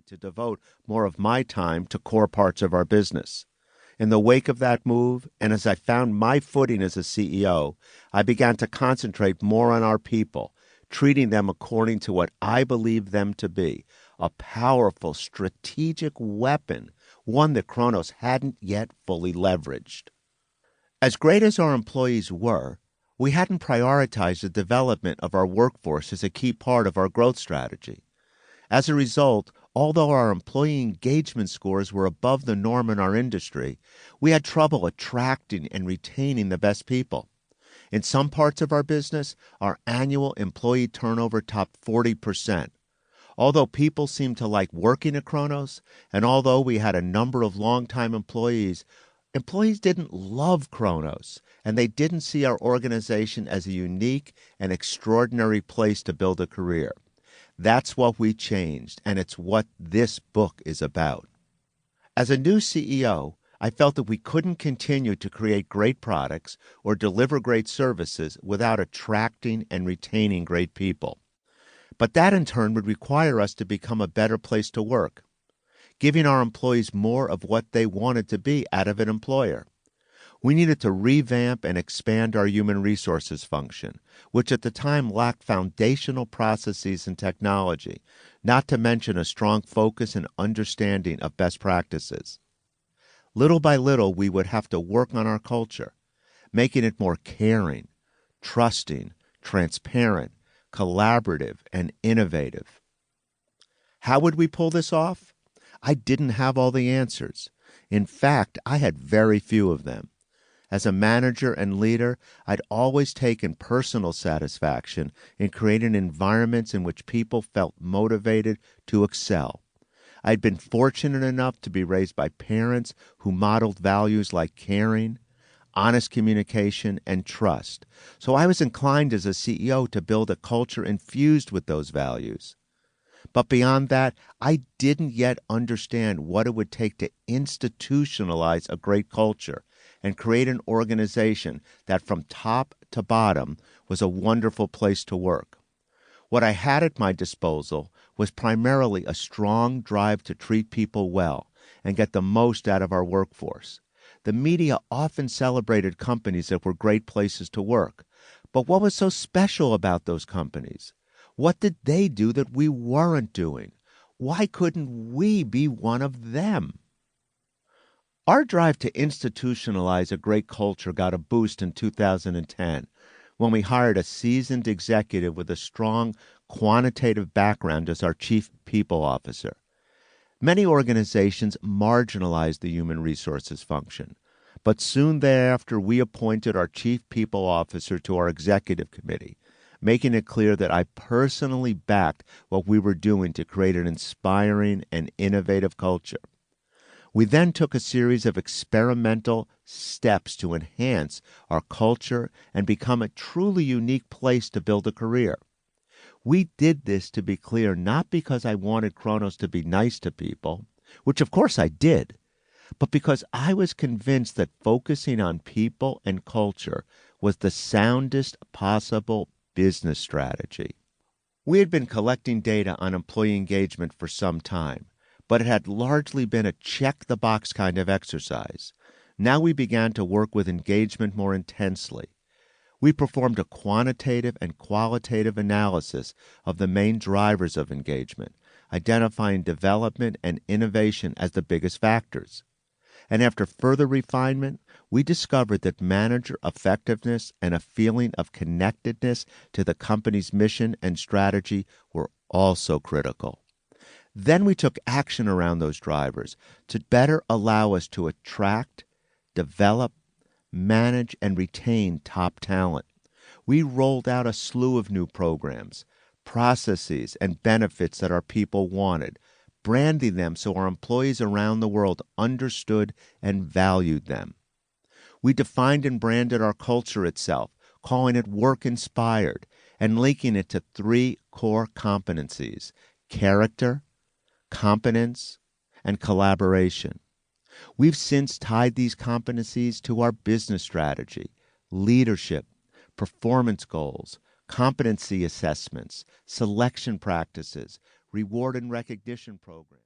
to devote more of my time to core parts of our business. In the wake of that move, and as I found my footing as a CEO, I began to concentrate more on our people, treating them according to what I believe them to be, a powerful strategic weapon, one that Kronos hadn't yet fully leveraged. As great as our employees were, we hadn't prioritized the development of our workforce as a key part of our growth strategy. As a result, although our employee engagement scores were above the norm in our industry, we had trouble attracting and retaining the best people. In some parts of our business, our annual employee turnover topped 40%. Although people seemed to like working at Kronos, and although we had a number of longtime employees didn't love Kronos, and they didn't see our organization as a unique and extraordinary place to build a career. That's what we changed, and it's what this book is about. As a new CEO, I felt that we couldn't continue to create great products or deliver great services without attracting and retaining great people. But that in turn would require us to become a better place to work, giving our employees more of what they wanted to be out of an employer. We needed to revamp and expand our human resources function, which at the time lacked foundational processes and technology, not to mention a strong focus and understanding of best practices. Little by little, we would have to work on our culture, making it more caring, trusting, transparent, collaborative, and innovative. How would we pull this off? I didn't have all the answers. In fact, I had very few of them. As a manager and leader, I'd always taken personal satisfaction in creating environments in which people felt motivated to excel. I'd been fortunate enough to be raised by parents who modeled values like caring, honest communication, and trust. So I was inclined as a CEO to build a culture infused with those values. But beyond that, I didn't yet understand what it would take to institutionalize a great culture and create an organization that from top to bottom was a wonderful place to work. What I had at my disposal was primarily a strong drive to treat people well and get the most out of our workforce. The media often celebrated companies that were great places to work. But what was so special about those companies? What did they do that we weren't doing? Why couldn't we be one of them? Our drive to institutionalize a great culture got a boost in 2010 when we hired a seasoned executive with a strong quantitative background as our chief people officer. Many organizations marginalized the human resources function, but soon thereafter we appointed our chief people officer to our executive committee, making it clear that I personally backed what we were doing to create an inspiring and innovative culture. We then took a series of experimental steps to enhance our culture and become a truly unique place to build a career. We did this, to be clear, not because I wanted Kronos to be nice to people, which of course I did, but because I was convinced that focusing on people and culture was the soundest possible business strategy. We had been collecting data on employee engagement for some time, but it had largely been a check-the-box kind of exercise. Now we began to work with engagement more intensely. We performed a quantitative and qualitative analysis of the main drivers of engagement, identifying development and innovation as the biggest factors. And after further refinement, we discovered that manager effectiveness and a feeling of connectedness to the company's mission and strategy were also critical. Then we took action around those drivers to better allow us to attract, develop, manage, and retain top talent. We rolled out a slew of new programs, processes, and benefits that our people wanted, branding them so our employees around the world understood and valued them. We defined and branded our culture itself, calling it WorkInspired, and linking it to 3 core competencies: character, competence, and collaboration. We've since tied these competencies to our business strategy, leadership, performance goals, competency assessments, selection practices, reward and recognition programs.